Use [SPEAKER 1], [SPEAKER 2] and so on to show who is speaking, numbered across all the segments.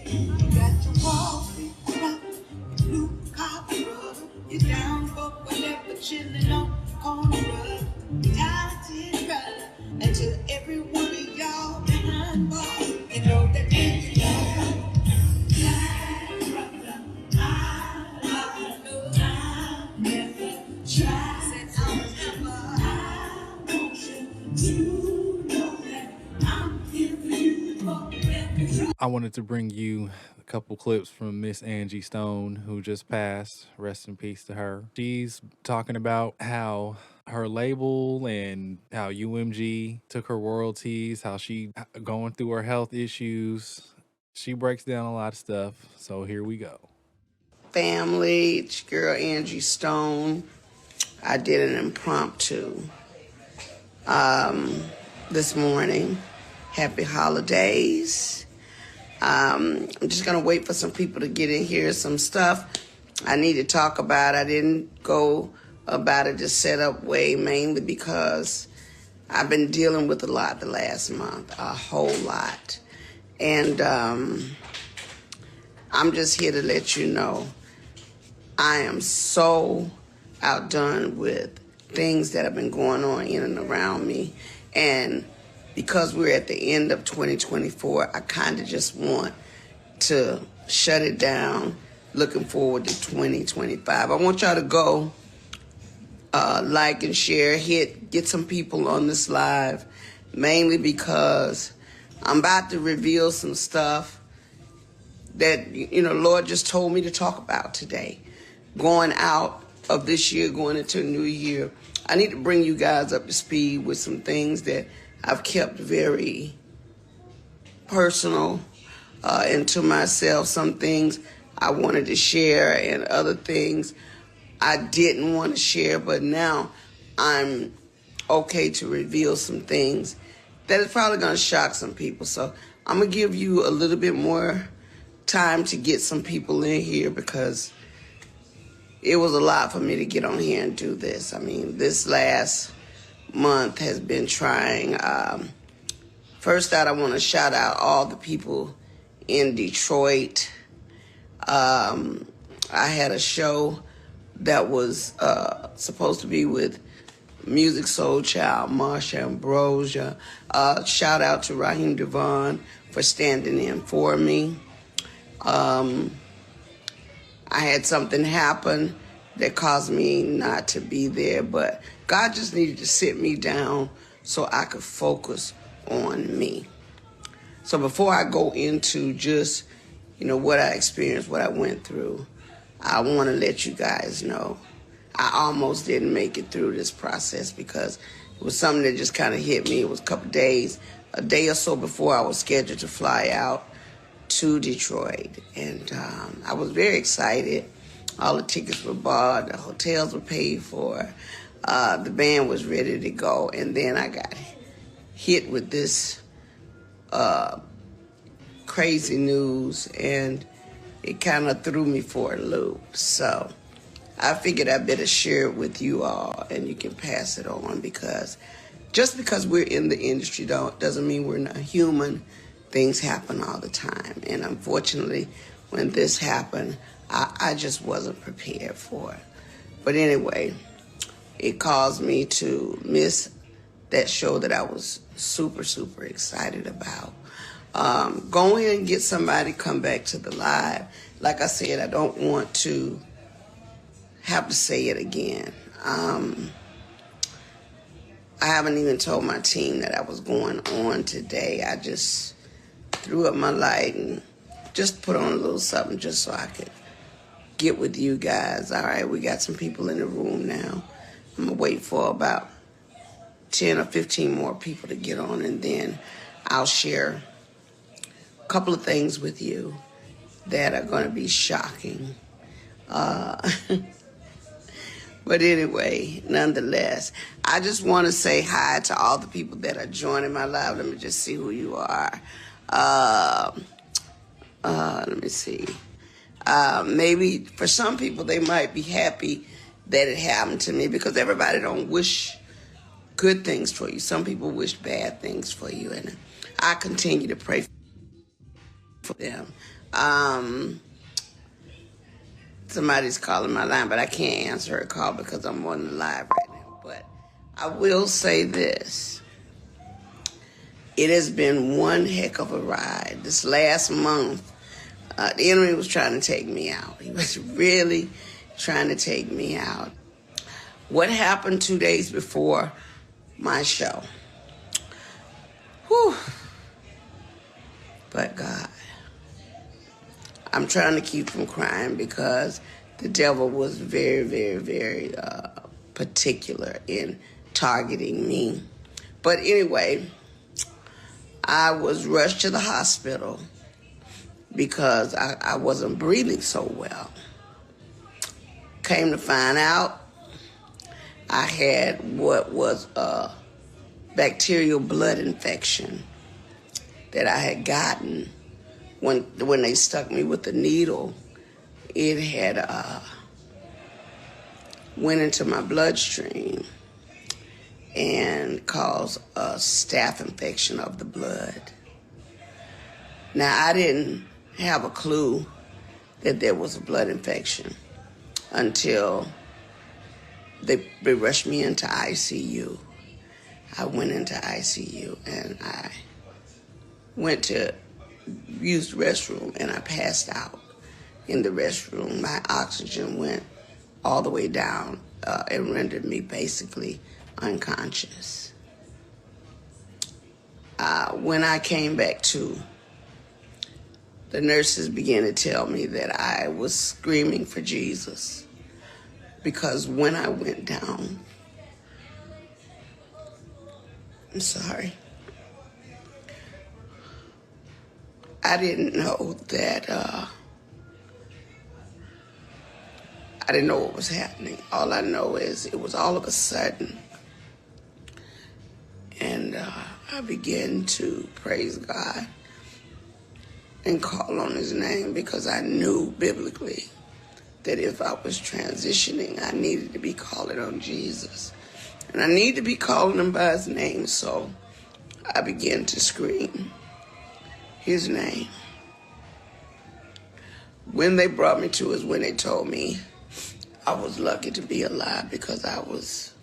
[SPEAKER 1] You got your coffee, rock, blue coffee rug. You're down for whatever, chilling on the corner rug. Talented brother, and to every one of y'all behind bars, you know that it's love. Black brother, I know I never tried. Said I was never. I want you to know that I'm here for you forever.
[SPEAKER 2] I wanted to bring you a couple clips from Miss Angie Stone, who just passed. Rest in peace to her. She's talking about how her label and how UMG took her royalties, how she going through her health issues. She breaks down a lot of stuff. So here we go.
[SPEAKER 3] Family, it's your girl Angie Stone. I did an impromptu this morning. Happy holidays. I'm just going to wait for some people to get in here. Some stuff I need to talk about. I didn't go about it just set up way, mainly because I've been dealing with a lot the last month, a whole lot. And I'm just here to let you know I am so outdone with things that have been going on in and around me. And because we're at the end of 2024, I kind of just want to shut it down, looking forward to 2025. I want y'all to go like and share, get some people on this live, mainly because I'm about to reveal some stuff that, Lord just told me to talk about today. Going out of this year, going into a new year, I need to bring you guys up to speed with some things that I've kept very personal and to myself. Some things I wanted to share and other things I didn't want to share, but now I'm okay to reveal some things that is probably going to shock some people. So I'm going to give you a little bit more time to get some people in here because it was a lot for me to get on here and do this. I mean, this last month has been trying. First out, I want to shout out all the people in Detroit. I had a show that was supposed to be with Music Soul Child, Marsha Ambrosia. Shout out to Raheem Devon for standing in for me. I had something happen that caused me not to be there, but God just needed to sit me down so I could focus on me. So before I go into just, what I experienced, what I went through, I want to let you guys know I almost didn't make it through this process because it was something that just kind of hit me. It was a day or so before I was scheduled to fly out to Detroit. And I was very excited. All the tickets were bought, the hotels were paid for, the band was ready to go. And then I got hit with this crazy news, and it kind of threw me for a loop. So I figured I better share it with you all, and you can pass it on, because just because we're in the industry doesn't mean we're not human. Things happen all the time. And unfortunately, when this happened, I just wasn't prepared for it. But anyway, it caused me to miss that show that I was super, super excited about. Go in and get somebody, come back to the live. Like I said, I don't want to have to say it again. I haven't even told my team that I was going on today. I just threw up my light and just put on a little something just so I could get with you guys. All right, we got some people in the room now. I'm going to wait for about 10 or 15 more people to get on, and then I'll share a couple of things with you that are going to be shocking. But anyway, nonetheless, I just want to say hi to all the people that are joining my live. Let me just see who you are. Let me see. Maybe for some people, they might be happy that it happened to me, because everybody don't wish good things for you. Some people wish bad things for you, and I continue to pray for them. Somebody's calling my line, but I can't answer her call because I'm on the live right now. But I will say this. It has been one heck of a ride. This last month, the enemy was trying to take me out. He was really trying to take me out. What happened 2 days before my show? Whew. But God, I'm trying to keep from crying because the devil was very, very, very particular in targeting me. But anyway, I was rushed to the hospital because I wasn't breathing so well. Came to find out, I had what was a bacterial blood infection that I had gotten when they stuck me with the needle. It had went into my bloodstream and caused a staph infection of the blood. Now, I didn't have a clue that there was a blood infection until they rushed me into ICU. I went into ICU and I went to use the restroom and I passed out in the restroom. My oxygen went all the way down and rendered me basically unconscious. When I came back to, the nurses began to tell me that I was screaming for Jesus because when I went down, I'm sorry, I didn't know that, I didn't know what was happening. All I know is it was all of a sudden. And I began to praise God and call on his name because I knew biblically that if I was transitioning, I needed to be calling on Jesus. And I need to be calling him by his name. So I began to scream his name. When they brought me to is when they told me I was lucky to be alive because I was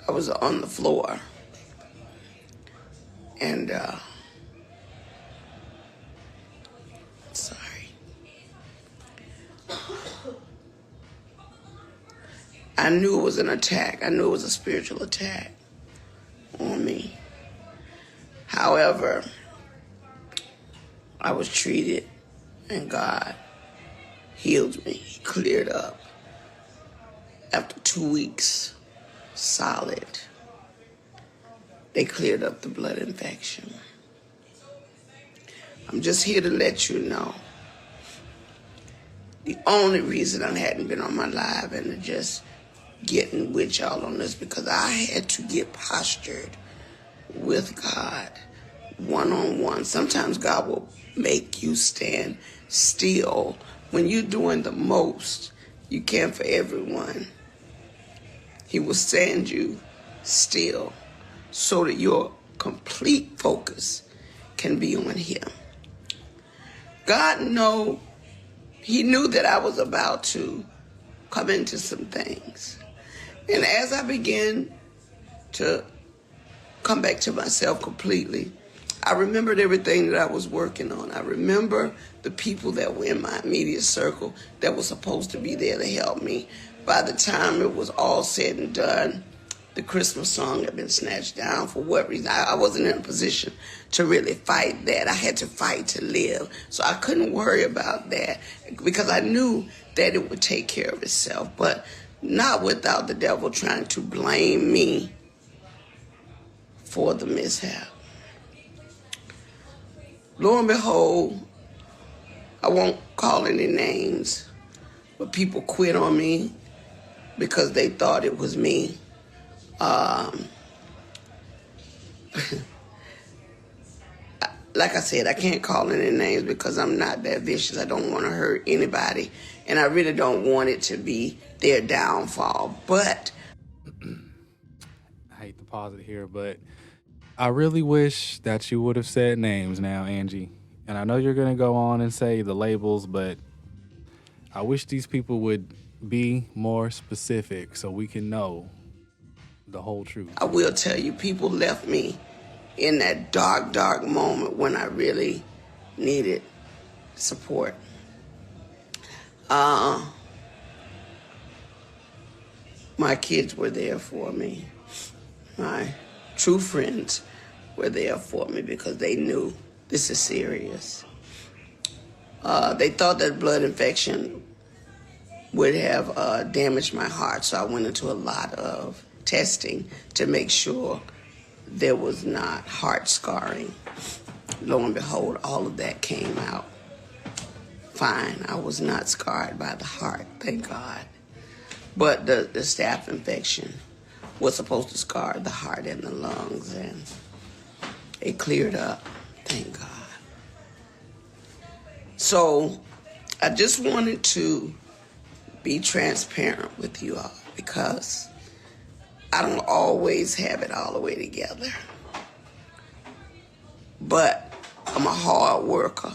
[SPEAKER 3] on the floor. And sorry. I knew it was an attack. I knew it was a spiritual attack on me. However, I was treated and God healed me. He cleared up. After 2 weeks, solid, they cleared up the blood infection. I'm just here to let you know the only reason I hadn't been on my live and just getting with y'all on this because I had to get postured with God one-on-one. Sometimes God will make you stand still when you're doing the most you can for everyone. He will stand you still so that your complete focus can be on him. God he knew that I was about to come into some things. And as I began to come back to myself completely, I remembered everything that I was working on. I remember the people that were in my immediate circle that were supposed to be there to help me. By the time it was all said and done, the Christmas song had been snatched down. For what reason? I wasn't in a position to really fight that. I had to fight to live. So I couldn't worry about that because I knew that it would take care of itself, but not without the devil trying to blame me for the mishap. Lo and behold, I won't call any names, but people quit on me because they thought it was me. Like I said, I can't call any names because I'm not that vicious. I don't want to hurt anybody, and I really don't want it to be their downfall. But
[SPEAKER 2] I hate to pause it here, but I really wish that you would have said names now, Angie. And I know you're going to go on and say the labels, but I wish these people would be more specific so we can know the whole truth.
[SPEAKER 3] I will tell you, people left me in that dark, dark moment when I really needed support. My kids were there for me. My true friends were there for me because they knew this is serious. They thought that blood infection would have damaged my heart, so I went into a lot of testing to make sure there was not heart scarring. Lo and behold, all of that came out fine. I was not scarred by the heart, thank God. But the staph infection was supposed to scar the heart and the lungs, and it cleared up, thank God. So I just wanted to be transparent with you all because I don't always have it all the way together. But I'm a hard worker.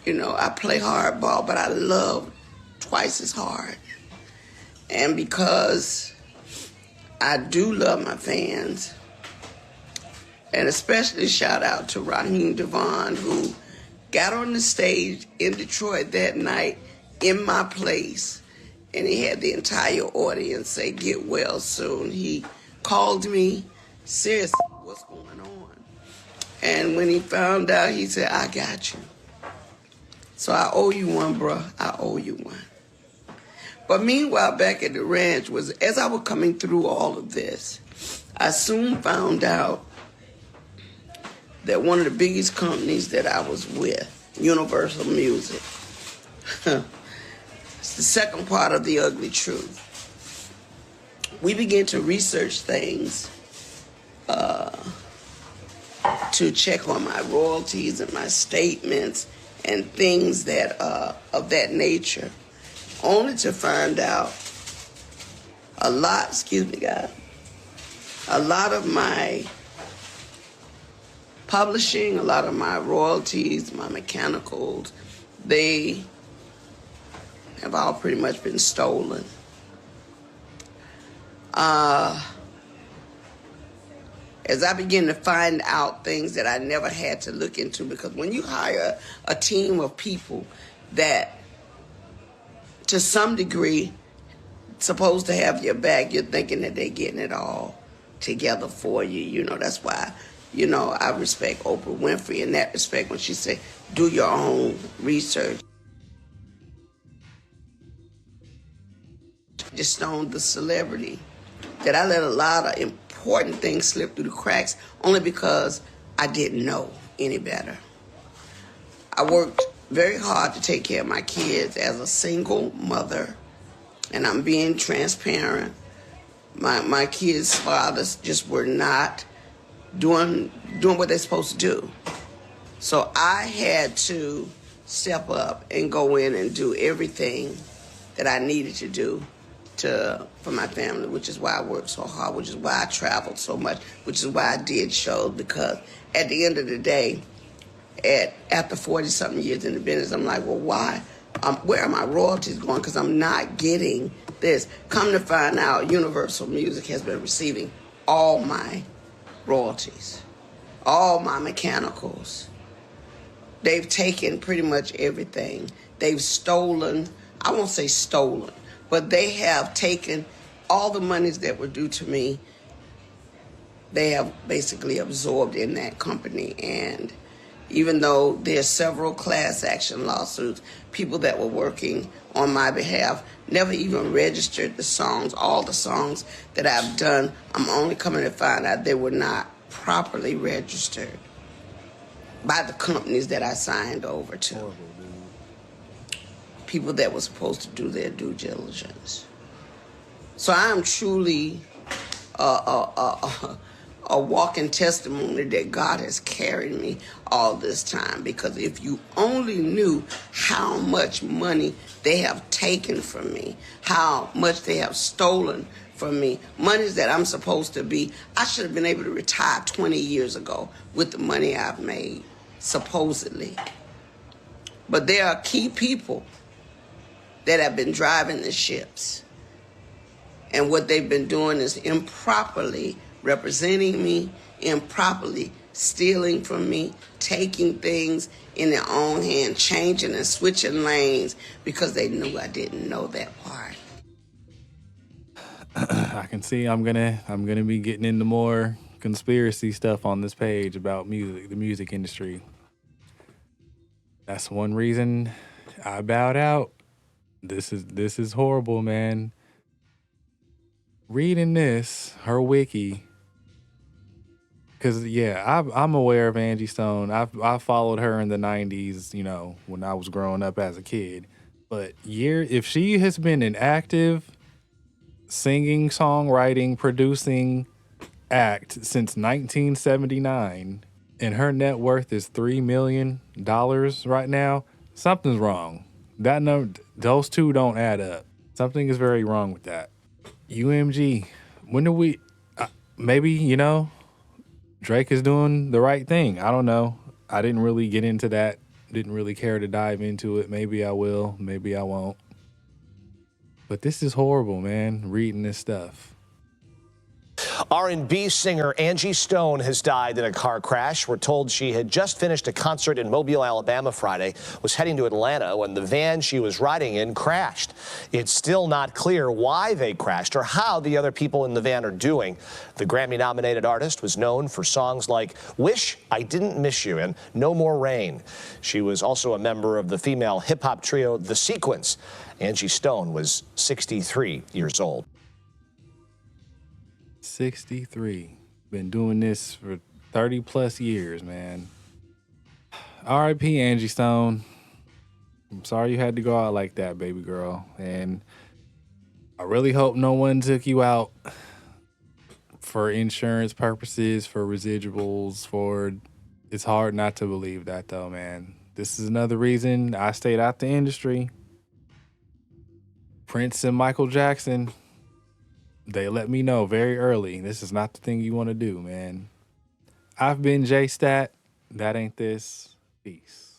[SPEAKER 3] You know, I play hardball, but I love twice as hard. And because I do love my fans, and especially shout out to Raheem Devon, who got on the stage in Detroit that night in my place, and he had the entire audience say, "Get well soon." He called me, "Seriously, what's going on?" And when he found out, he said, "I got you." So I owe you one, bruh. I owe you one. But meanwhile, back at the ranch, as I was coming through all of this, I soon found out that one of the biggest companies that I was with, Universal Music, it's the second part of the ugly truth. We began to research things to check on my royalties and my statements and things that of that nature, only to find out a lot of my publishing, a lot of my royalties, my mechanicals, they have all pretty much been stolen. As I begin to find out things that I never had to look into, because when you hire a team of people that, to some degree, supposed to have your back, you're thinking that they're getting it all together for you. You know, that's why, you know, I respect Oprah Winfrey in that respect when she said, do your own research. Just Stone, the celebrity, that I let a lot of important things slip through the cracks only because I didn't know any better. I worked very hard to take care of my kids as a single mother, and I'm being transparent. My kids' fathers just were not doing what they're supposed to do. So I had to step up and go in and do everything that I needed to do for my family, which is why I worked so hard, which is why I traveled so much, which is why I did shows, because at the end of the day, after 40-something years in the business, I'm like, well, why? Where are my royalties going? Because I'm not getting this. Come to find out, Universal Music has been receiving all my royalties, all my mechanicals. They've taken pretty much everything. They've stolen, I won't say stolen, but they have taken all the monies that were due to me. They have basically absorbed in that company. And even though there's several class action lawsuits, people that were working on my behalf never even registered the songs. All the songs that I've done, I'm only coming to find out they were not properly registered by the companies that I signed over to.
[SPEAKER 2] Horrible, dude.
[SPEAKER 3] People that were supposed to do their due diligence. So I am truly a walking testimony that God has carried me all this time. Because if you only knew how much money they have taken from me, how much they have stolen for me. Monies that I'm supposed to be, I should have been able to retire 20 years ago with the money I've made, supposedly. But there are key people that have been driving the ships. And what they've been doing is improperly representing me, improperly stealing from me, taking things in their own hand, changing and switching lanes because they knew I didn't know that part.
[SPEAKER 2] I can see I'm gonna be getting into more conspiracy stuff on this page about music, the music industry. That's one reason I bowed out. This is horrible, man. Reading this, her wiki, because yeah, I'm aware of Angie Stone. I followed her in the '90s, you know, when I was growing up as a kid. But if she has been an active singing, songwriting, producing act since 1979, and her net worth is $3 million right now, something's wrong. Those two don't add up. Something is very wrong with that. UMG, when do we? Maybe, you know, Drake is doing the right thing. I don't know. I didn't really get into that. Didn't really care to dive into it. Maybe I will. Maybe I won't. But this is horrible, man. Reading this stuff.
[SPEAKER 4] R&B singer Angie Stone has died in a car crash. We're told she had just finished a concert in Mobile, Alabama Friday, was heading to Atlanta when the van she was riding in crashed. It's still not clear why they crashed or how the other people in the van are doing. The Grammy-nominated artist was known for songs like Wish I Didn't Miss You and No More Rain. She was also a member of the female hip-hop trio The Sequence. Angie Stone was 63 years old.
[SPEAKER 2] 63. Been doing this for 30 plus years, man. R.I.P. Angie Stone. I'm sorry you had to go out like that, baby girl. And I really hope no one took you out for insurance purposes, for residuals, it's hard not to believe that though, man. This is another reason I stayed out the industry. Prince and Michael Jackson, they let me know very early, this is not the thing you want to do, man. I've been J Stat. That ain't this. Peace.